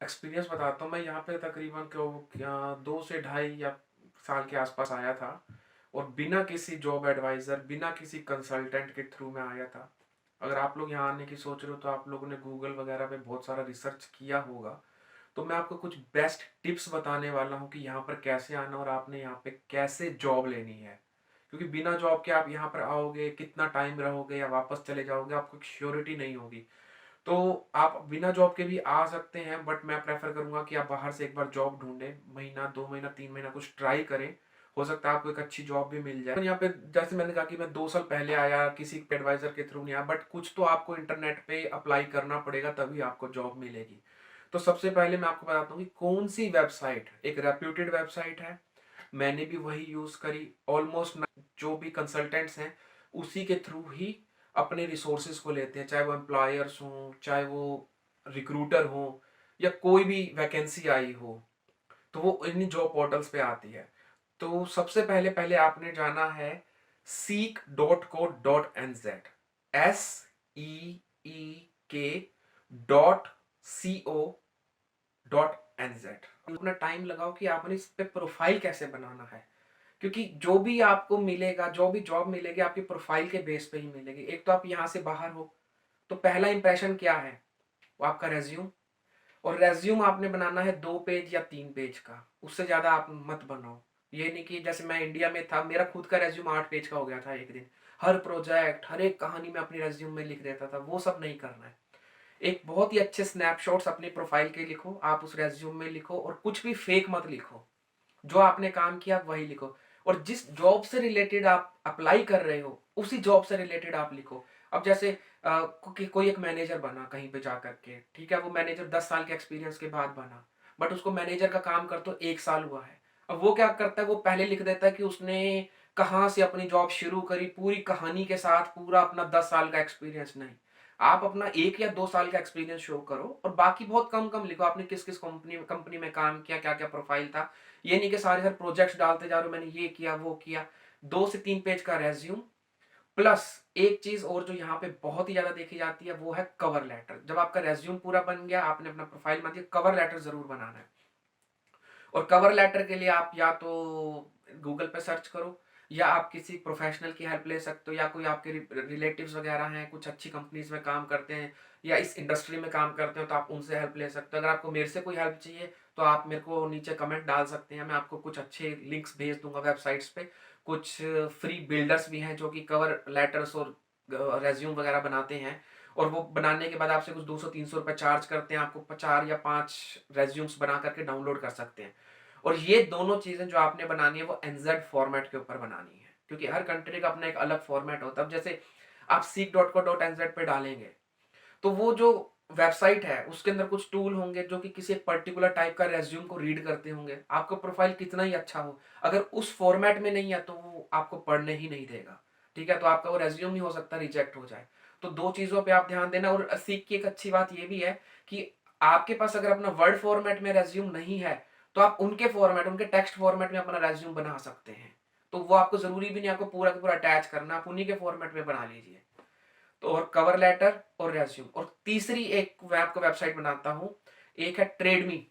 Experience बताता हूँ। मैं यहाँ पे तकरीबन क्यों 2 से ढाई या साल के आसपास आया था, और बिना किसी जॉब एडवाइज़र, बिना किसी कंसल्टेंट के थ्रू मैं आया था। अगर आप लोग यहाँ आने की सोच रहे हो तो आप लोगों ने गूगल वगैरह पे बहुत सारा रिसर्च किया होगा। तो मैं आपको कुछ बेस्ट टिप्स बताने वाला हूँ कि यहाँ पर कैसे आना और आपने यहाँ पे कैसे जॉब लेनी है। क्योंकि बिना जॉब के आप यहाँ पर आओगे, कितना टाइम रहोगे या वापस चले जाओगे, आपको एक श्योरिटी नहीं होगी। तो आप बिना जॉब के भी आ सकते हैं, बट मैं प्रेफर करूंगा कि आप बाहर से एक बार जॉब ढूंढें, महीना 2 महीना 3 महीना कुछ ट्राई करें। हो सकता है आपको एक अच्छी जॉब भी मिल जाए। तो यहाँ पे जैसे मैंने कहा कि मैं 2 साल पहले आया, किसी एडवाइजर के थ्रू नहीं आया, बट कुछ तो आपको इंटरनेट पे अप्लाई करना पड़ेगा, तभी आपको जॉब मिलेगी। तो सबसे पहले मैं आपको बताता हूँ कि कौन सी वेबसाइट एक रेप्यूटेड वेबसाइट है। मैंने भी वही यूज करी ऑलमोस्ट। जो भी कंसल्टेंट्स हैं उसी के थ्रू ही अपने रिसोर्सेज को लेते हैं, चाहे वो एम्प्लॉयर्स हों, चाहे वो रिक्रूटर हो, या कोई भी वैकेंसी आई हो, तो वो इन्हीं जॉब पोर्टल्स पे आती है। तो सबसे पहले पहले आपने जाना है seek.co.nz, seek.co.nz। अपना टाइम लगाओ कि आपने इस पे प्रोफाइल कैसे बनाना है, क्योंकि जो भी आपको मिलेगा, जो भी जॉब मिलेगी, आपकी प्रोफाइल के बेस पे ही मिलेगी। एक तो आप यहाँ से बाहर हो, तो पहला इंप्रेशन क्या है, वो आपका रेज्यूम। और रेज्यूम आपने बनाना है 2 पेज या 3 पेज का, उससे ज्यादा आप मत बनाओ। ये नहीं कि जैसे मैं इंडिया में था, मेरा खुद का रेज्यूम 8 पेज का हो गया था एक दिन। हर प्रोजेक्ट, हर एक कहानी में अपनी रेज्यूम में लिख देता था, वो सब नहीं करना है। एक बहुत ही अच्छे स्नैपशॉट्स अपनी प्रोफाइल के लिखो, आप उस रेज्यूम में लिखो, और कुछ भी फेक मत लिखो। जो आपने काम किया आप वही लिखो। और जिस जॉब से रिलेटेड आप अप्लाई कर रहे हो, उसी जॉब से रिलेटेड आप लिखो। अब जैसे कोई एक मैनेजर बना कहीं पे जा करके, ठीक है, वो मैनेजर 10 साल के एक्सपीरियंस के बाद बना, बट उसको मैनेजर का काम कर तो 1 साल हुआ है। अब वो क्या करता है, वो पहले लिख देता है कि उसने कहाँ से अपनी जॉब शुरू करी, पूरी कहानी के साथ, पूरा अपना 10 साल का एक्सपीरियंस नहीं। आप अपना 1 या 2 साल का एक्सपीरियंस शो करो, और बाकी बहुत कम कम लिखो, आपने किस किस कंपनी कंपनी में काम किया, क्या क्या प्रोफाइल था। ये नहीं कि सारे सारे प्रोजेक्ट्स डालते जा रहे हो, मैंने ये किया वो किया। 2 से 3 पेज का रेज्यूम, प्लस एक चीज और जो यहाँ पे बहुत ही ज्यादा देखी जाती है, वो है कवर लेटर। जब आपका रेज्यूम पूरा बन गया, आपने अपना प्रोफाइल बना दिया, कवर लेटर जरूर बनाना है। और कवर लेटर के लिए आप या तो गूगल पे सर्च करो, या आप किसी प्रोफेशनल की हेल्प ले सकते हो, या कोई आपके रिलेटिव्स वगैरह हैं, कुछ अच्छी कंपनीज में काम करते हैं या इस इंडस्ट्री में काम करते हो, तो आप उनसे हेल्प ले सकते हो। अगर आपको मेरे से कोई हेल्प चाहिए तो आप मेरे को नीचे कमेंट डाल सकते हैं, मैं आपको कुछ अच्छे लिंक्स भेज दूंगा वेबसाइट्स पे। कुछ फ्री बिल्डर्स भी हैं जो कि कवर लेटर्स और रेज्यूम वगैरह बनाते हैं, और वो बनाने के बाद आपसे कुछ 200-300 रुपये चार्ज करते हैं, आपको 4 या 5 रेज्यूम्स बना करके डाउनलोड कर सकते हैं। और ये दोनों चीजें जो आपने बनानी है वो एनजेड फॉर्मेट के ऊपर बनानी है, क्योंकि हर कंट्री का अपना एक अलग फॉर्मेट होता है। अब जैसे आप seek.co.nz पे डालेंगे, तो वो जो वेबसाइट है उसके अंदर कुछ टूल होंगे जो कि किसी एक पर्टिकुलर टाइप का रेज्यूम को रीड करते होंगे। आपका प्रोफाइल कितना ही अच्छा हो, अगर उस फॉर्मेट में नहीं है तो वो आपको पढ़ने ही नहीं देगा। ठीक है, तो आपका वो रेज्यूम ही हो सकता है रिजेक्ट हो जाए। तो दो चीजों पे आप ध्यान देना। और सीख की एक अच्छी बात ये भी है कि आपके पास अगर अपना वर्ड फॉर्मेट में रेज्यूम नहीं है, तो आप उनके फॉर्मेट, उनके टेक्स्ट फॉर्मेट में अपना रेज्यूम बना सकते हैं। तो वो आपको जरूरी भी नहीं आपको पूरा का पूरा अटैच करना, आप उन्हीं के फॉर्मेट में बना लीजिए। तो और कवर लेटर और रेज्यूम। और तीसरी एक मैं आपको वेबसाइट बनाता हूँ, एक है ट्रेडमी।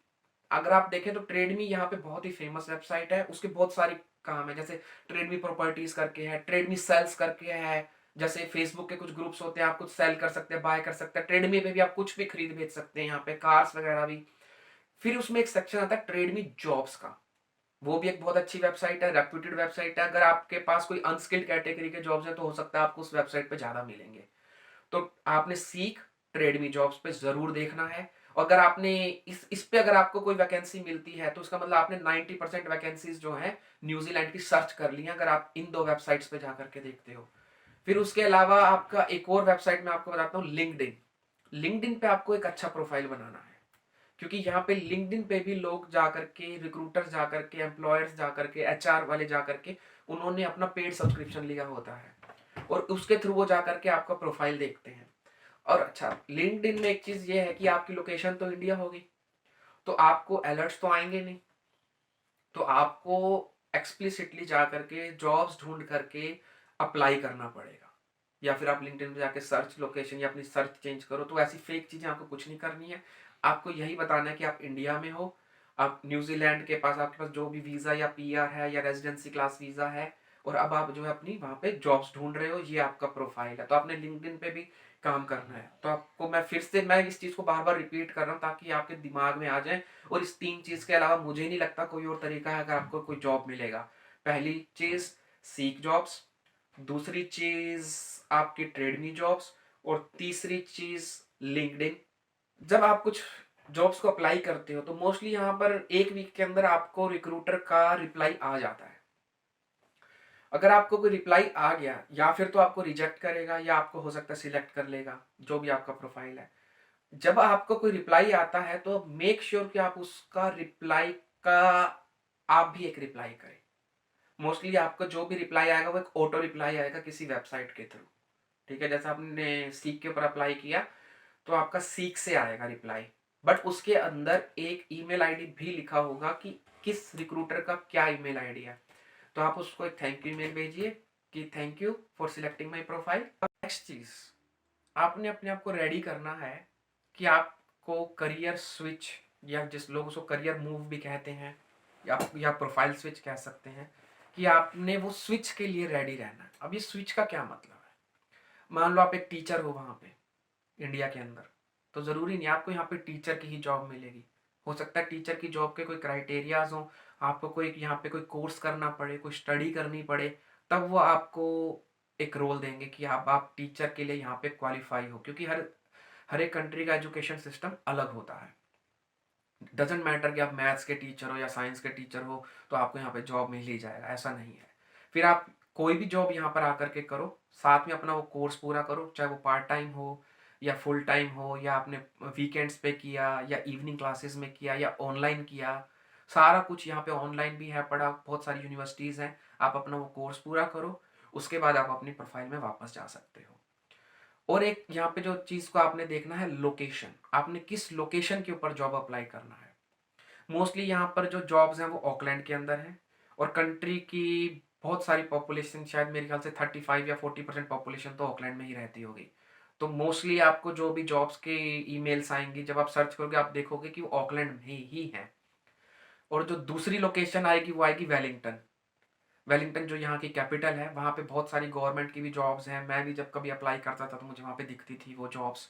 अगर आप देखें तो ट्रेडमी यहाँ पे बहुत ही फेमस वेबसाइट है, उसके बहुत सारे काम है। जैसे ट्रेडमी प्रॉपर्टीज करके है, ट्रेडमी सेल्स करके है। जैसे फेसबुक के कुछ ग्रुप्स होते हैं, आप कुछ सेल कर सकते हैं, बाय कर सकते हैं, ट्रेडमी पे भी आप कुछ भी खरीद बेच सकते हैं, यहाँ पे कार्स वगैरह भी। फिर उसमें एक सेक्शन आता है ट्रेडमी जॉब्स का, वो भी एक बहुत अच्छी वेबसाइट है, रेप्यूटेड वेबसाइट है। अगर आपके पास कोई अनस्किल्ड कैटेगरी के जॉब्स है तो हो सकता है आपको उस वेबसाइट पे ज्यादा मिलेंगे। तो आपने सीख ट्रेडमी जॉब्स पे जरूर देखना है। और अगर आपने इस पे अगर आपको कोई वैकेंसी मिलती है तो उसका मतलब आपने 90% वैकेंसीज जो है न्यूजीलैंड की सर्च कर ली है, अगर आप इन दो वेबसाइट्स पे जाकर के देखते हो। फिर उसके अलावा आपका एक और वेबसाइट मैं आपको बताता हूँ, लिंक्डइन। लिंक्डइन पे आपको एक अच्छा प्रोफाइल बनाना है, क्योंकि यहाँ पे लिंक्डइन पे भी लोग जाकर के, रिक्रूटर्स जाकर के, एम्प्लॉयर्स जाकर के, एचआर वाले जाकर के, उन्होंने अपना पेड सब्सक्रिप्शन लिया होता है, और उसके थ्रू वो जाकर के आपका प्रोफाइल देखते हैं। और अच्छा, लिंक्डइन में एक चीज ये है कि आपकी लोकेशन तो इंडिया होगी, तो आपको अलर्ट्स तो आएंगे नहीं। तो आपको एक्सप्लिसिटली जा करके जॉब्स ढूंढ करके अप्लाई करना पड़ेगा। या फिर आप लिंक्डइन पे जाके सर्च लोकेशन या अपनी सर्च चेंज करो। तो ऐसी फेक चीजें आपको कुछ नहीं करनी है। आपको यही बताना है कि आप इंडिया में हो, आप न्यूज़ीलैंड के पास आपके पास जो भी वीज़ा या पीआर है या रेज़िडेंसी क्लास वीज़ा है, और अब आप जो है अपनी वहाँ पे जॉब्स ढूँढ रहे हो, ये आपका प्रोफ़ाइल है। तो आपने लिंक्डइन पे भी काम करना है। तो आपको मैं इस चीज़ को बार-बार रिपीट कर रहा हूँ ताकि आपके दिमाग में आ जाए, और इस 3 चीज़ के अलावा मुझे नहीं लगता कोई और तरीका है अगर आपको कोई जॉब मिलेगा। पहली चीज़ सीक जॉब्स, दूसरी चीज़ आपकी ट्रेडमी जॉब्स, और तीसरी चीज़ लिंक्डइन। जब आप कुछ जॉब्स को अप्लाई करते हो तो मोस्टली यहाँ पर 1 वीक के अंदर आपको रिक्रूटर का रिप्लाई आ जाता है। अगर आपको कोई रिप्लाई आ गया, या फिर तो आपको रिजेक्ट करेगा या आपको हो सकता है सिलेक्ट कर लेगा, जो भी आपका प्रोफाइल है। जब आपको कोई रिप्लाई आता है तो मेक श्योर कि आप उसका रिप्लाई का आप भी एक रिप्लाई करें। मोस्टली आपको जो भी रिप्लाई आएगा वो एक ऑटो रिप्लाई आएगा किसी वेबसाइट के थ्रू। ठीक है, जैसे आपने सीक के ऊपर अप्लाई किया तो आपका सीक से आएगा रिप्लाई, बट उसके अंदर एक ईमेल आईडी भी लिखा होगा कि किस रिक्रूटर का क्या ईमेल आईडी है। तो आप उसको एक थैंक यू ईमेल भेजिए कि thank you for selecting my profile. Next चीज, आपने अपने आप को रेडी करना है कि आपको करियर स्विच, या जिस लोग उसको करियर मूव भी कहते हैं, या प्रोफाइल स्विच कह सकते हैं, कि आपने वो स्विच के लिए रेडी रहना है। अब ये स्विच का क्या मतलब है? मान लो आप एक टीचर हो वहां पे इंडिया के अंदर, तो ज़रूरी नहीं आपको यहाँ पे टीचर की ही जॉब मिलेगी। हो सकता है टीचर की जॉब के कोई क्राइटेरियाज हो, आपको कोई यहाँ पे कोई कोर्स करना पड़े, कोई स्टडी करनी पड़े, तब वो आपको एक रोल देंगे कि आप टीचर के लिए यहाँ पे क्वालिफाई हो, क्योंकि हर हर एक कंट्री का एजुकेशन सिस्टम अलग होता है। डजेंट मैटर कि आप मैथ्स के टीचर हो या साइंस के टीचर हो तो आपको यहाँ पे जॉब मिल ही जाएगा, ऐसा नहीं है। फिर आप कोई भी जॉब यहाँ पर आकर के करो, साथ में अपना वो कोर्स पूरा करो, चाहे वो पार्ट टाइम हो या फुल टाइम हो, या आपने वीकेंड्स पे किया या इवनिंग क्लासेस में किया या ऑनलाइन किया। सारा कुछ यहाँ पे ऑनलाइन भी है पढ़ा, बहुत सारी यूनिवर्सिटीज़ हैं। आप अपना वो कोर्स पूरा करो, उसके बाद आप अपनी प्रोफाइल में वापस जा सकते हो। और एक यहाँ पे जो चीज़ को आपने देखना है, लोकेशन। आपने किस लोकेशन के ऊपर जॉब अप्लाई करना है। मोस्टली यहाँ पर जो जॉब्स हैं वो ऑकलैंड के अंदर हैं, और कंट्री की बहुत सारी पॉपुलेशन, शायद मेरे ख्याल से 35 या 40% पॉपुलेशन तो ऑकलैंड में ही रहती होगी। तो मोस्टली आपको जो भी जॉब्स के ईमेल्स आएंगी, जब आप सर्च करोगे आप देखोगे कि वो ऑकलैंड में ही है। और जो दूसरी लोकेशन आएगी वो आएगी वेलिंगटन। वेलिंगटन जो यहाँ की कैपिटल है, वहाँ पे बहुत सारी गवर्नमेंट की भी जॉब्स हैं। मैं भी जब कभी अप्लाई करता था तो मुझे वहाँ पे दिखती थी वो जॉब्स।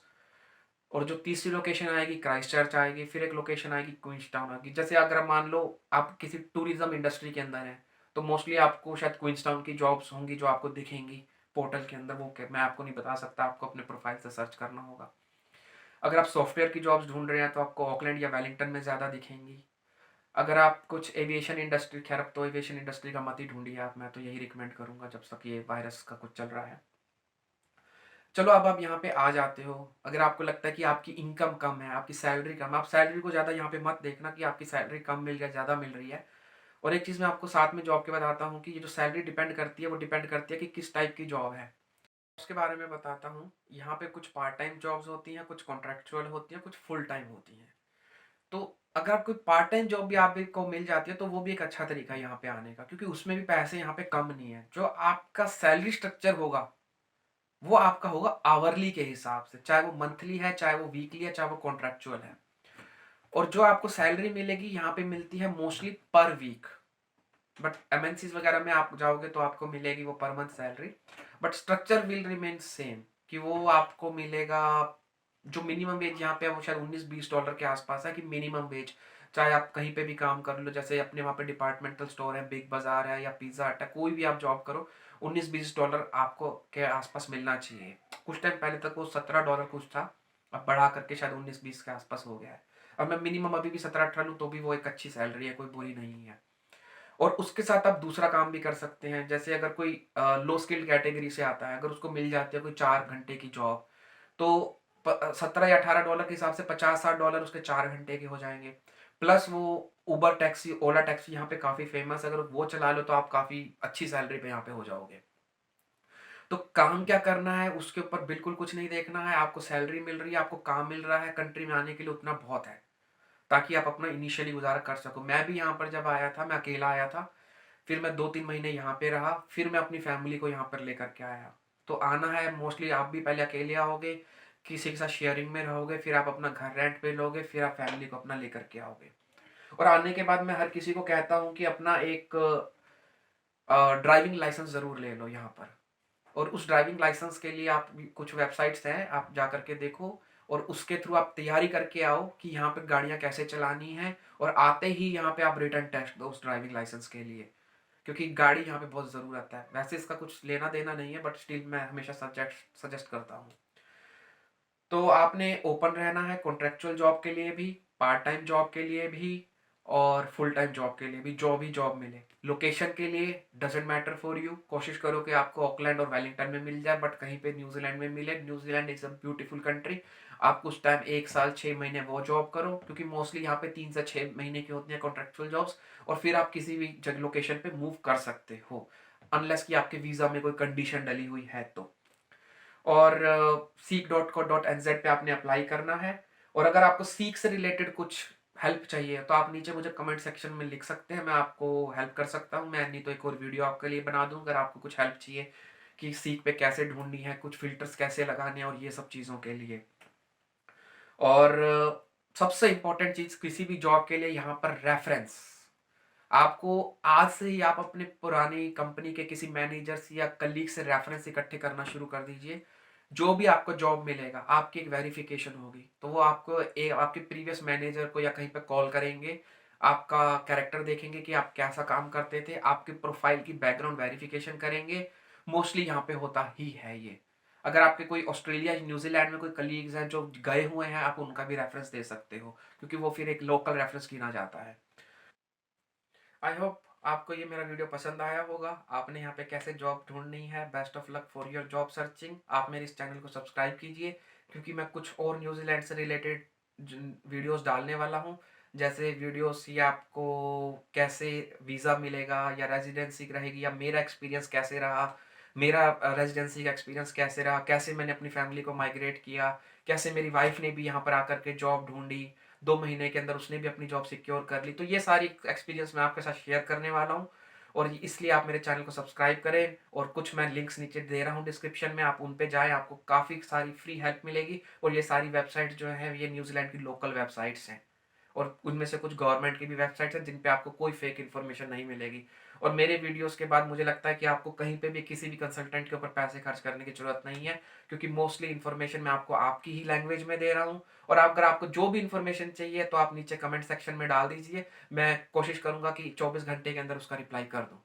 और जो तीसरी लोकेशन आएगी क्राइस्ट चर्च आएगी, फिर एक लोकेशन आएगी क्वींसटाउन आएगी। जैसे अगर मान लो आप किसी टूरिज्म इंडस्ट्री के अंदर हैं तो मोस्टली आपको शायद क्वींसटाउन की जॉब्स होंगी जो आपको दिखेंगी पोर्टल के अंदर। वो मैं आपको नहीं बता सकता, आपको अपने प्रोफाइल से सर्च करना होगा। अगर आप सॉफ्टवेयर की जॉब्स ढूंढ रहे हैं तो आपको ऑकलैंड या वेलिंगटन में ज़्यादा दिखेंगी। अगर आप कुछ एविएशन इंडस्ट्री, खैर अब तो एविएशन इंडस्ट्री का मत ही ढूंढिए आप, मैं तो यही रिकमेंड करूंगा जब तक ये वायरस का कुछ चल रहा है। चलो अब आप यहाँ पे आ जाते हो। अगर आपको लगता है कि आपकी इनकम कम है, आपकी सैलरी कम है, आप सैलरी को ज़्यादा यहाँ पे मत देखना कि आपकी सैलरी कम मिल रही है ज़्यादा मिल रही है। और एक चीज़ मैं आपको साथ में जॉब के बताता हूँ कि ये जो सैलरी डिपेंड करती है वो डिपेंड करती है कि किस टाइप की जॉब है। उसके बारे में बताता हूँ। यहाँ पे कुछ पार्ट टाइम जॉब्स होती हैं, कुछ कॉन्ट्रेक्चुअल होती हैं, कुछ फुल टाइम होती हैं। तो अगर आपको पार्ट टाइम जॉब भी आपको मिल जाती है तो वो भी एक अच्छा तरीका है यहाँ पे आने का, क्योंकि उसमें भी पैसे यहाँ पे कम नहीं है। जो आपका सैलरी स्ट्रक्चर होगा वो आपका होगा आवरली के हिसाब से, चाहे वो मंथली है, चाहे वो वीकली है, चाहे वो कॉन्ट्रेक्चुअल है। और जो आपको सैलरी मिलेगी यहाँ पे मिलती है मोस्टली पर वीक। बट एमएनसीज वगैरह में आप जाओगे तो आपको मिलेगी वो per month salary. But structure will remain same, कि वो आपको मिलेगा। जो मिनिमम वेज यहाँ पे है वो शायद $19-20 के आसपास है, कि मिनिमम वेज। चाहे आप कहीं पे भी काम कर लो, जैसे अपने वहाँ पे डिपार्टमेंटल स्टोर है, बिग बाजार है या पिज्जा हट है, कोई भी आप जॉब करो, $19-20 आपको के आसपास मिलना चाहिए। कुछ टाइम पहले तक वो $17 कुछ था, अब बढ़ा करके शायद 19-20 के आसपास हो गया है। और मैं मिनिमम अभी भी 17-18 लूँ तो भी वो एक अच्छी सैलरी है, कोई बुरी नहीं है। और उसके साथ आप दूसरा काम भी कर सकते हैं। जैसे अगर कोई लो स्किल्ड कैटेगरी से आता है, अगर उसको मिल जाती है कोई 4 घंटे की जॉब, तो 17 या 18 डॉलर के हिसाब से $50-60 उसके 4 घंटे के हो जाएंगे। प्लस वो उबर टैक्सी, ओला टैक्सी यहाँ पे काफ़ी फेमस है, अगर वो चला लो तो आप काफ़ी अच्छी सैलरी पे यहाँ पे हो जाओगे। तो काम क्या करना है उसके ऊपर बिल्कुल कुछ नहीं देखना है। आपको सैलरी मिल रही है, आपको काम मिल रहा है, कंट्री में आने के लिए उतना बहुत है ताकि आप अपना इनिशियली गुजारा कर सको। मैं भी यहाँ पर जब आया था, मैं अकेला आया था, फिर मैं 2-3 महीने यहाँ पे रहा, फिर मैं अपनी फैमिली को यहाँ पर लेकर के आया। तो आना है मोस्टली आप भी पहले अकेले आओगे, किसी के साथ शेयरिंग में रहोगे, फिर आप अपना घर रेंट पे लोगे, फिर आप फैमिली को अपना लेकर के आओगे। और आने के बाद मैं हर किसी को कहता हूँ कि अपना एक ड्राइविंग लाइसेंस ज़रूर ले लो यहाँ पर। और उस ड्राइविंग लाइसेंस के लिए आप कुछ वेबसाइट्स हैं, आप जा करके देखो और उसके थ्रू आप तैयारी करके आओ कि यहाँ पे गाड़ियाँ कैसे चलानी है, और आते ही यहाँ पे आप रिटर्न टेस्ट दो उस ड्राइविंग लाइसेंस के लिए, क्योंकि गाड़ी यहाँ पे बहुत ज़रूरत है। वैसे इसका कुछ लेना देना नहीं है, बट स्टिल मैं हमेशा सजेस्ट करता हूँ। तो आपने ओपन रहना है कॉन्ट्रेक्चुअल जॉब के लिए भी, पार्ट टाइम जॉब के लिए भी, और फुल टाइम जॉब के लिए भी, जो भी जॉब मिले। लोकेशन के लिए डजेंट मैटर फॉर यू, कोशिश करो कि आपको ऑकलैंड और वेलिंगटन में मिल जाए, बट कहीं पे न्यूजीलैंड में मिले। New Zealand is a beautiful country. आप कुछ टाइम 1 साल 6 महीने वो जॉब करो, क्योंकि मोस्टली यहाँ पे 3 से 6 महीने की होती हैं कॉन्ट्रेक्चुअल जॉब्स, और फिर आप किसी भी जगह लोकेशन पे मूव कर सकते हो, अनलेस कि आपके वीजा में कोई कंडीशन डली हुई है तो। और seek.co.nz पे आपने अप्लाई करना है। और अगर आपको सीख से रिलेटेड कुछ हेल्प चाहिए तो आप नीचे मुझे कमेंट सेक्शन में लिख सकते हैं, मैं आपको हेल्प कर सकता हूँ। मैं नहीं तो एक और वीडियो आपके लिए बना दूँ अगर आपको कुछ हेल्प चाहिए कि सीख पे कैसे ढूंढनी है, कुछ फिल्टर्स कैसे लगाने हैं, और ये सब चीज़ों के लिए। और सबसे इंपॉर्टेंट चीज़ किसी भी जॉब के लिए यहाँ पर रेफरेंस। आपको आज से ही आप अपने पुरानी कंपनी के किसी मैनेजर से या कलीग से रेफरेंस इकट्ठे करना शुरू कर दीजिए। जो भी आपको जॉब मिलेगा, आपकी एक वेरिफिकेशन होगी, तो वो आपको आपके प्रीवियस मैनेजर को या कहीं पे कॉल करेंगे, आपका कैरेक्टर देखेंगे कि आप कैसा काम करते थे, आपके प्रोफाइल की बैकग्राउंड वेरिफिकेशन करेंगे। मोस्टली यहाँ पे होता ही है ये। अगर आपके कोई ऑस्ट्रेलिया न्यूजीलैंड में कोई कलीग्स हैं जो गए हुए हैं, आप उनका भी रेफरेंस दे सकते हो, क्योंकि वो फिर एक लोकल रेफरेंस गिना जाता है। आई होप आपको ये मेरा वीडियो पसंद आया होगा। आपने यहाँ पे कैसे जॉब ढूंढनी है। Best of luck for your job searching. आप मेरे इस चैनल को सब्सक्राइब कीजिए, क्योंकि मैं कुछ और न्यूजीलैंड से रिलेटेड वीडियोस डालने वाला हूँ। जैसे वीडियोस ये आपको कैसे वीज़ा मिलेगा या रेजिडेंसी रहेगी, या मेरा एक्सपीरियंस कैसे रहा, मेरा रेजिडेंसी का एक्सपीरियंस कैसे रहा, कैसे मैंने अपनी फैमिली को माइग्रेट किया, कैसे मेरी वाइफ ने भी यहाँ पर आकर के जॉब ढूंढी, 2 महीने के अंदर उसने भी अपनी जॉब सिक्योर कर ली। तो ये सारी एक्सपीरियंस मैं आपके साथ शेयर करने वाला हूँ, और इसलिए आप मेरे चैनल को सब्सक्राइब करें। और कुछ मैं लिंक्स नीचे दे रहा हूँ डिस्क्रिप्शन में, आप उन पे जाएं, आपको काफ़ी सारी फ्री हेल्प मिलेगी। और ये सारी वेबसाइट जो है ये न्यूजीलैंड की लोकल वेबसाइट्स हैं, और उनमें से कुछ गवर्नमेंट की भी वेबसाइट्स हैं जिन पे आपको कोई फेक इन्फॉर्मेशन नहीं मिलेगी। और मेरे वीडियोस के बाद मुझे लगता है कि आपको कहीं पे भी किसी भी कंसल्टेंट के ऊपर पैसे खर्च करने की जरूरत नहीं है, क्योंकि मोस्टली इन्फॉर्मेशन मैं आपको आपकी ही लैंग्वेज में दे रहा हूँ। और अगर आपको जो भी इन्फॉर्मेशन चाहिए तो आप नीचे कमेंट सेक्शन में डाल दीजिए, मैं कोशिश करूंगा कि 24 घंटे के अंदर उसका रिप्लाई कर दूं।